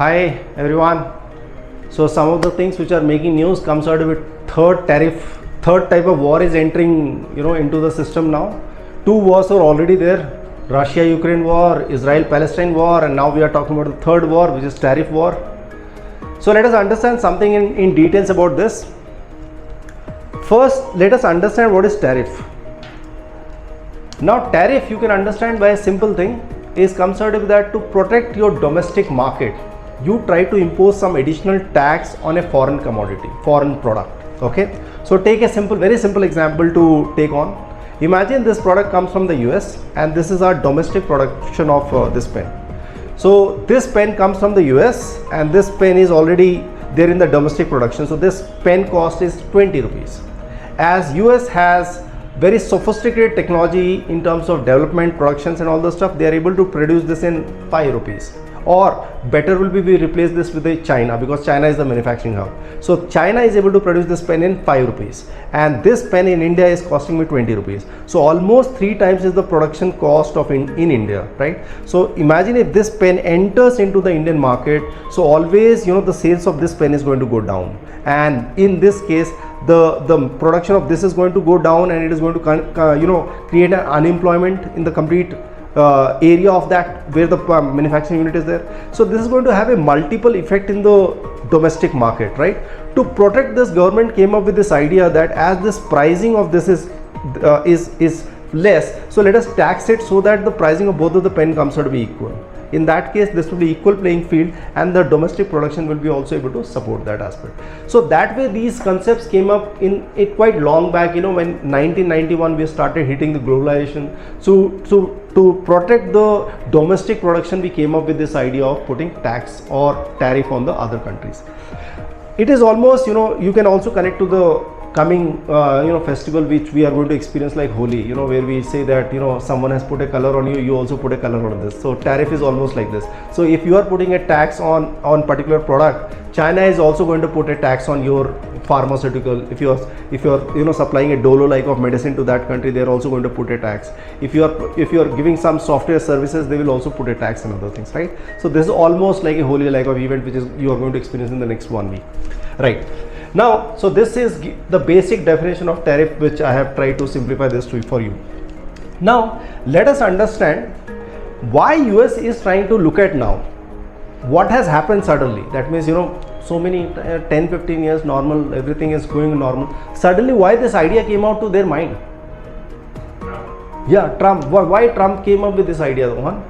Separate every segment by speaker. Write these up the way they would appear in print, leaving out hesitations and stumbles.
Speaker 1: Hi everyone. So some of the things which are making news comes out with third type of war is entering, into the system now. Two wars are already there: Russia-Ukraine war, Israel-Palestine war, and now we are talking about the third war, which is tariff war. So let us understand something in details about this. First, let us understand what is tariff. Now, tariff you can understand by a simple thing is comes out with that to protect your domestic market. You try to impose some additional tax on a foreign commodity, foreign product. Okay, so take a very simple example to take on. Imagine this product comes from the US and this is our domestic production of this pen. So this pen comes from the US and this pen is already there in the domestic production. So this pen cost is 20 rupees. As US has very sophisticated technology in terms of development, productions and all the stuff, they are able to produce this in 5 rupees. Or better will be we replace this with China, because China is the manufacturing hub. So China is able to produce this pen in 5 rupees and this pen in India is costing me 20 rupees. So almost 3 times is the production cost of in India, right? So imagine if this pen enters into the Indian market, so always the sales of this pen is going to go down, and in this case the production of this is going to go down, and it is going to create an unemployment in the complete area of that where the manufacturing unit is there. So this is going to have a multiple effect in the domestic market, right? To protect this, government came up with this idea that as this pricing of this is less, so let us tax it so that the pricing of both of the pen comes out to be equal. In that case, this will be equal playing field, and the domestic production will be also able to support that aspect. So that way these concepts came up in it quite long back, when 1991 we started hitting the globalization. So to protect the domestic production, we came up with this idea of putting tax or tariff on the other countries. It is almost, you can also connect to the coming festival which we are going to experience, like Holi, where we say that someone has put a color on you, you also put a color on this. So tariff is almost like this. So if you are putting a tax on particular product, China is also going to put a tax on your pharmaceutical. If you are supplying a dolo like of medicine to that country, they are also going to put a tax. If you are giving some software services, they will also put a tax and other things, right? So this is almost like a Holi like of event which is you are going to experience in the next 1 week, right? Now, so this is the basic definition of tariff, which I have tried to simplify this for you. Now, let us understand why US is trying to look at now what has happened suddenly. That means, so many 10-15 years normal, everything is going normal. Suddenly, why this idea came out to their mind? Yeah, Trump. Why Trump came up with this idea? One.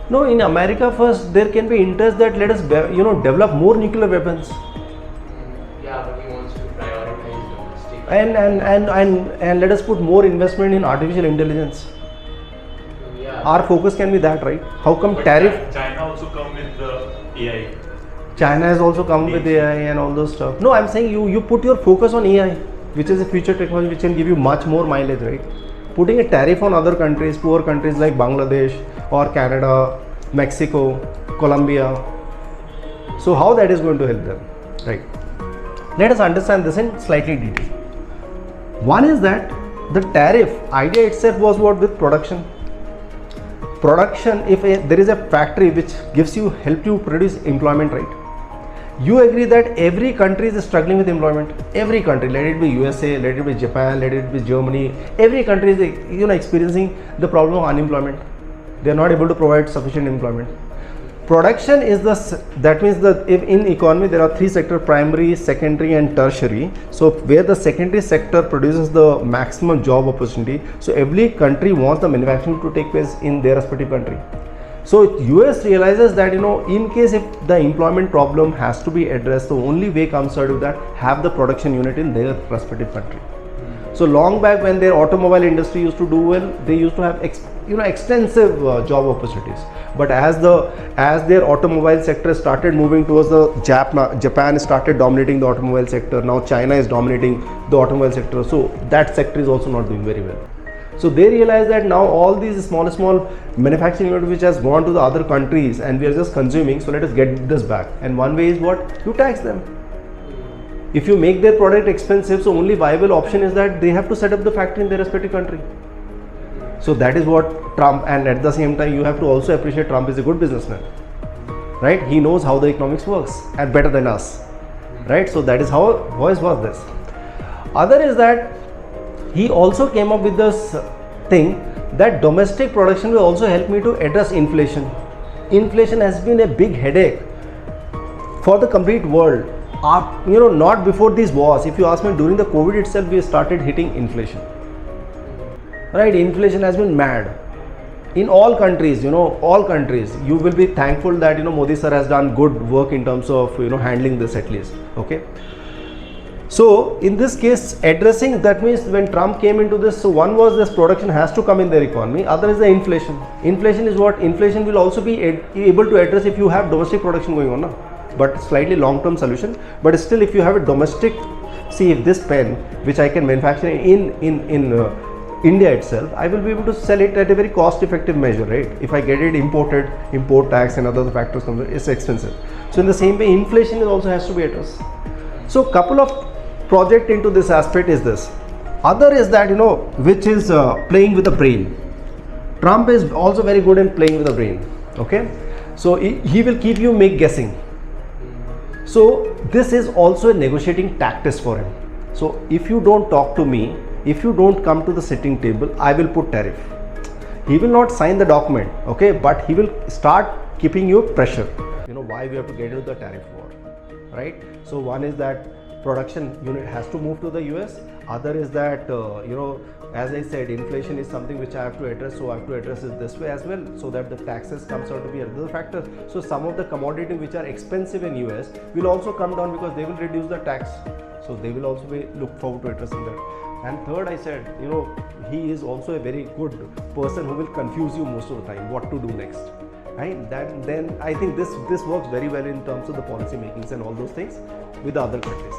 Speaker 1: No, in America first, there can be interest that let us, develop more nuclear weapons.
Speaker 2: Yeah, but he wants to prioritize domestic.
Speaker 1: And let us put more investment in artificial intelligence.
Speaker 2: Yeah.
Speaker 1: Our focus can be that, right? How come
Speaker 3: but
Speaker 1: tariff?
Speaker 3: China also come with the AI.
Speaker 1: China has also come with AI and all those stuff. No, I'm saying you put your focus on AI, which is a future technology which can give you much more mileage, right? Putting a tariff on other countries, poor countries like Bangladesh or Canada, Mexico, Colombia. So how that is going to help them, right? Let us understand this in slightly detail. One is that the tariff idea itself was what with production. Production, if there is a factory which help you produce employment, right? You agree that every country is struggling with employment. Every country, let it be USA, let it be Japan, let it be Germany, every country is experiencing the problem of unemployment. They are not able to provide sufficient employment. Production is that means if in economy there are 3 sectors: primary, secondary and tertiary. So where the secondary sector produces the maximum job opportunity, so every country wants the manufacturing to take place in their respective country. So US realizes that in case if the employment problem has to be addressed, the only way comes out of that, have the production unit in their respective country. So long back when their automobile industry used to do well, they used to have extensive job opportunities. But as their automobile sector started moving towards the Japan started dominating the automobile sector. Now China is dominating the automobile sector. So that sector is also not doing very well. So they realize that now all these small manufacturing units which has gone to the other countries and we are just consuming, so let us get this back. And one way is what? You tax them. If you make their product expensive, so only viable option is that they have to set up the factory in their respective country. So that is what Trump, and at the same time you have to also appreciate Trump is a good businessman, right? He knows how the economics works and better than us, right? So that is how voice was this. Other is that he also came up with this thing that domestic production will also help me to address inflation. Inflation has been a big headache for the complete world. Not before these wars. If you ask me, during the COVID itself, we started hitting inflation. Right? Inflation has been mad in all countries. All countries. You will be thankful that Modi sir has done good work in terms of handling this at least. Okay. So in this case, addressing, that means when Trump came into this, so one was this production has to come in their economy, other is the inflation. Inflation is what? Inflation will also be able to address if you have domestic production going on, but slightly long-term solution. But still, if you have a domestic, see, if this pen which I can manufacture in India itself, I will be able to sell it at a very cost-effective measure, right? If I get it imported, import tax and other factors come, it's expensive. So in the same way, inflation also has to be addressed. So couple of project into this aspect is this. Other is that which is playing with the brain. Trump is also very good in playing with the brain. Okay, so he will keep you guessing. So this is also a negotiating tactics for him. So if you don't talk to me, if you don't come to the sitting table, I will put tariff. He will not sign the document, okay, but he will start keeping you pressure. Why we have to get into the tariff war, right? So one is that production unit has to move to the US. Other is that as I said, inflation is something which I have to address, so I have to address it this way as well, so that the taxes comes out to be another factor. So some of the commodities which are expensive in US will also come down because they will reduce the tax, so they will also look forward to addressing that. And third, I said, he is also a very good person who will confuse you most of the time what to do next, right? Then I think this works very well in terms of the policy makings and all those things with the other countries.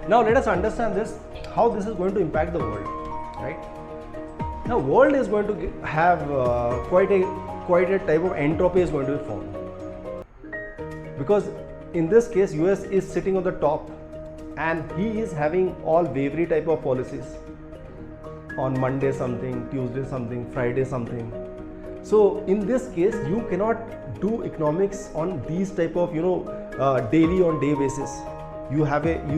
Speaker 1: Now let us understand this, how this is going to impact the world, right? Now world is going to have quite a type of entropy is going to be formed, because in this case US is sitting on the top and he is having all wavery type of policies. On Monday something, Tuesday something, Friday something. So in this case, you cannot do economics on these type of daily on day basis. You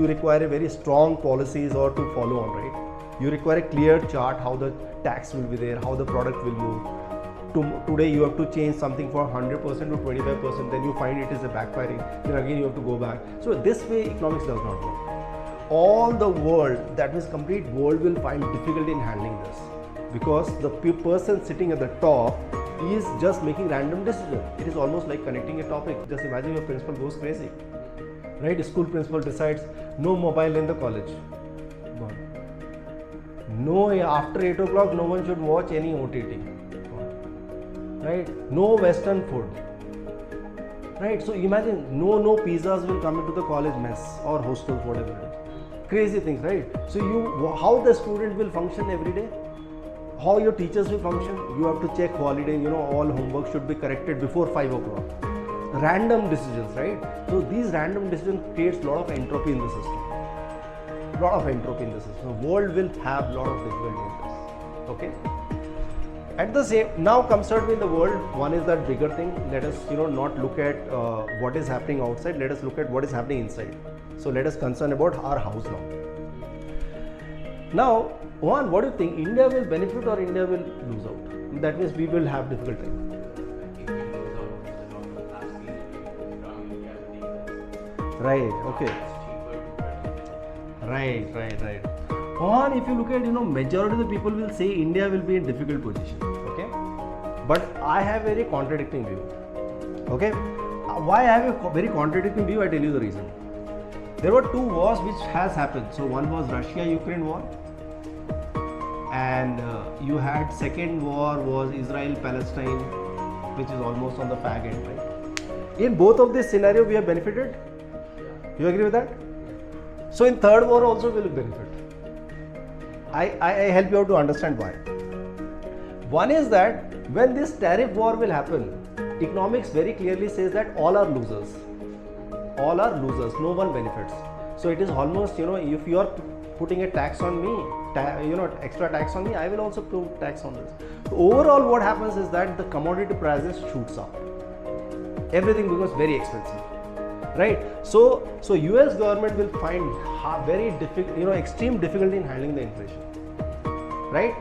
Speaker 1: require a very strong policies or to follow on, right? You require a clear chart how the tax will be there, how the product will move. Today you have to change something for 100% to 25%, then you find it is a backfiring, then again you have to go back. So this way economics does not work. All the world, that means complete world, will find difficulty in handling this, because the person sitting at the top is just making random decisions. It is almost like connecting a topic. Just imagine your principal goes crazy, right? School principal decides no mobile in the college. Gone. No, after 8 o'clock, no one should watch any OTT. Right? No Western food. Right? So imagine no pizzas will come into the college mess or hostels, whatever it is. Crazy things, right? So how the student will function every day? How your teachers will function? You have to check holiday, all homework should be corrected before 5 o'clock. Random decisions, right? So these random decisions creates a lot of entropy in the system. Lot of entropy in the system. The world will have a lot of difficulty in this. Okay? At the same, now concerned in the world, one is that bigger thing. Let us, not look at what is happening outside. Let us look at what is happening inside. So let us concern about our house now. Now, one, what do you think? India will benefit or India will lose out? That means we will have difficulty. Right. Okay. Right. One, if you look at, majority of the people will say India will be in difficult position. Okay. But I have very contradicting view. Okay. Why I have a very contradicting view? I tell you the reason. There were two wars which has happened. So one was Russia-Ukraine war, and you had second war was Israel-Palestine, which is almost on the fag end, right? In both of this scenario, we have benefited. You agree with that? So in third war also we will benefit. I help you out to understand why. One is that when this tariff war will happen, economics very clearly says that all are losers. All are losers, no one benefits. So it is almost, if you are putting a tax on me, extra tax on me, I will also put tax on this. So overall, what happens is that the commodity prices shoots up. Everything becomes very expensive, right? So US government will find very difficult, extreme difficulty in handling the inflation, right?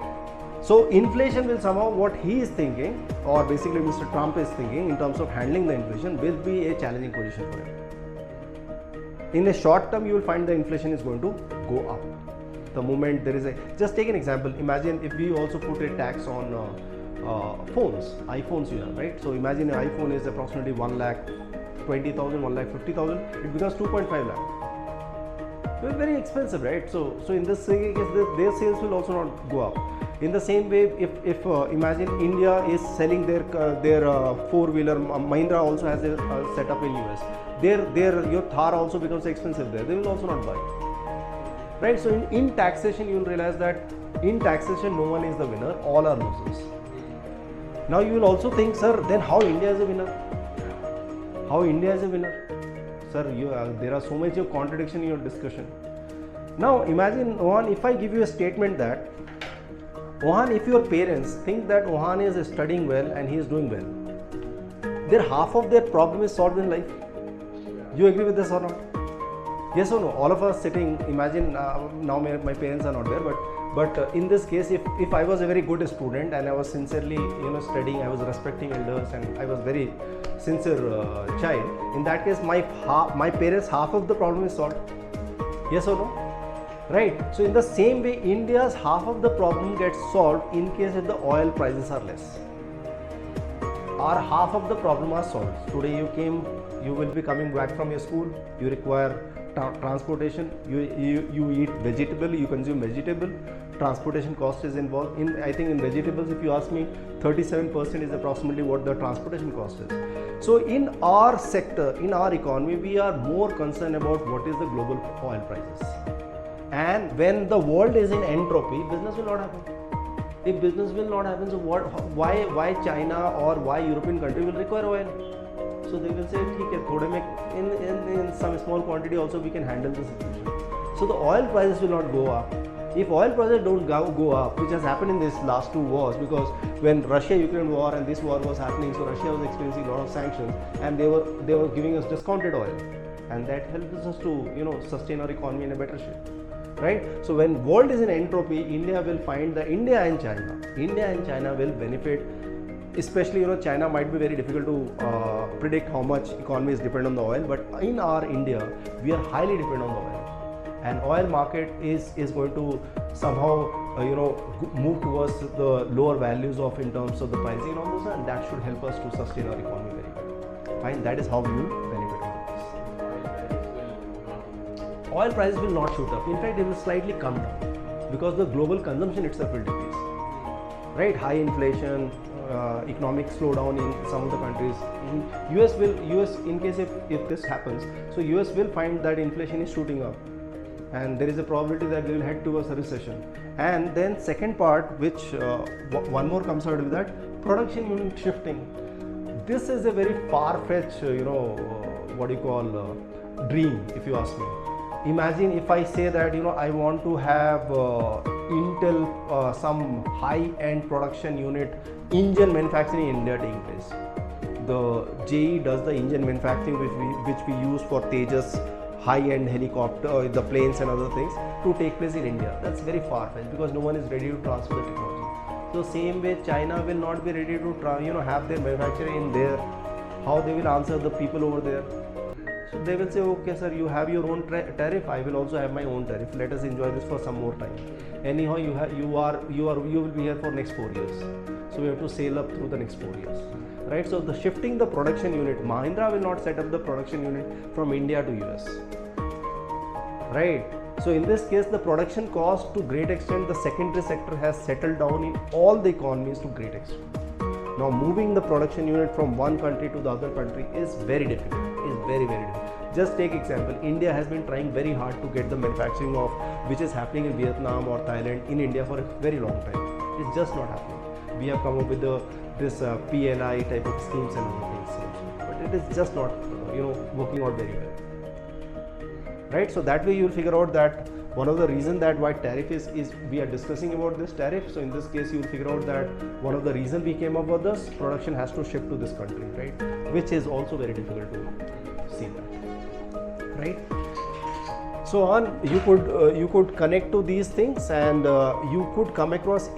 Speaker 1: So inflation will somehow, what he is thinking, or basically Mr. Trump is thinking in terms of handling the inflation, will be a challenging position for him. In the short term, you will find the inflation is going to go up. The moment there is just take an example. Imagine if we also put a tax on phones, iPhones you have, right? So imagine an iPhone is approximately 1,20,000, 1,50,000. It becomes 2.5 lakh. It's very expensive, right? So in this case, their sales will also not go up. In the same way, if imagine India is selling their four-wheeler, Mahindra also has a setup in US. Your Thar also becomes expensive there. They will also not buy, right? So in taxation, you will realize that in taxation, no one is the winner. All are losers. Now you will also think, sir, then how India is a winner? How India is a winner? Sir, there are so much of contradiction in your discussion. Now imagine, Mohan, if I give you a statement that, Mohan, if your parents think that Mohan is studying well and he is doing well, then half of their problem is solved in life. You agree with this or not? Yes or no? All of us sitting, imagine now my parents are not there, but in this case, if I was a very good student and I was sincerely studying, I was respecting elders and I was very sincere child, in that case my parents, half of the problem is solved. Yes or no? Right? So in the same way, India's half of the problem gets solved in case if the oil prices are less. Our half of the problem are solved. Today you will be coming back from your school, you require transportation, you eat vegetable, you consume vegetable, transportation cost is involved. I think in vegetables, if you ask me, 37% is approximately what the transportation cost is. So in our sector, in our economy, we are more concerned about what is the global oil prices. And when the world is in entropy, business will not happen. If business will not happen, so why China or why European country will require oil? So they will say, in some small quantity also we can handle the situation. So the oil prices will not go up. If oil prices don't go up, which has happened in these last two wars, because when Russia-Ukraine war and this war was happening, so Russia was experiencing a lot of sanctions and they were giving us discounted oil, and that helps us to sustain our economy in a better shape. Right? So when world is in entropy, India will find that India and China will benefit. Especially, China might be very difficult to predict how much economy is dependent on the oil, but in our India, we are highly dependent on the oil, and oil market is going to somehow move towards the lower values in terms of the pricing and all this, and that should help us to sustain our economy very well. Fine, that is how we will benefit out of this. Oil prices will not shoot up. In fact, it will slightly come down because the global consumption itself will decrease. Right? High inflation, economic slowdown in some of the countries. In US in case if this happens, so US will find that inflation is shooting up, and there is a probability that they will head towards a recession. And then second part, which one more comes out with that, production unit shifting. This is a very far-fetched, dream, if you ask me. Imagine if I say that I want to have Intel some high-end production unit engine manufacturing in India taking place. The JE does the engine manufacturing which we use for Tejas high-end helicopter, the planes and other things to take place in India. That's very far-fetched because no one is ready to transfer the technology. So same way, China will not be ready to have their manufacturing in there. How they will answer the people over there? So they will say, okay sir, you have your own tariff, I will also have my own tariff. Let us enjoy this for some more time. Anyhow, you will be here for next 4 years. So we have to sail up through the next 4 years. Right? So the shifting the production unit, Mahindra will not set up the production unit from India to US. Right? So in this case, the production cost to great extent, the secondary sector has settled down in all the economies to great extent. Now moving the production unit from one country to the other country is very difficult. Very difficult. Just take example, India has been trying very hard to get the manufacturing of which is happening in Vietnam or Thailand in India for a very long time. It's just not happening. We have come up with this PLI type of schemes and other things also, but it is just not working out very well. right? So that way you will figure out that one of the reason that why tariff is we are discussing about this tariff. So in this case you will figure out that one of the reason we came up with this production has to ship to this country, right? Which is also very difficult to see that, right? So on you could connect to these things, and you could come across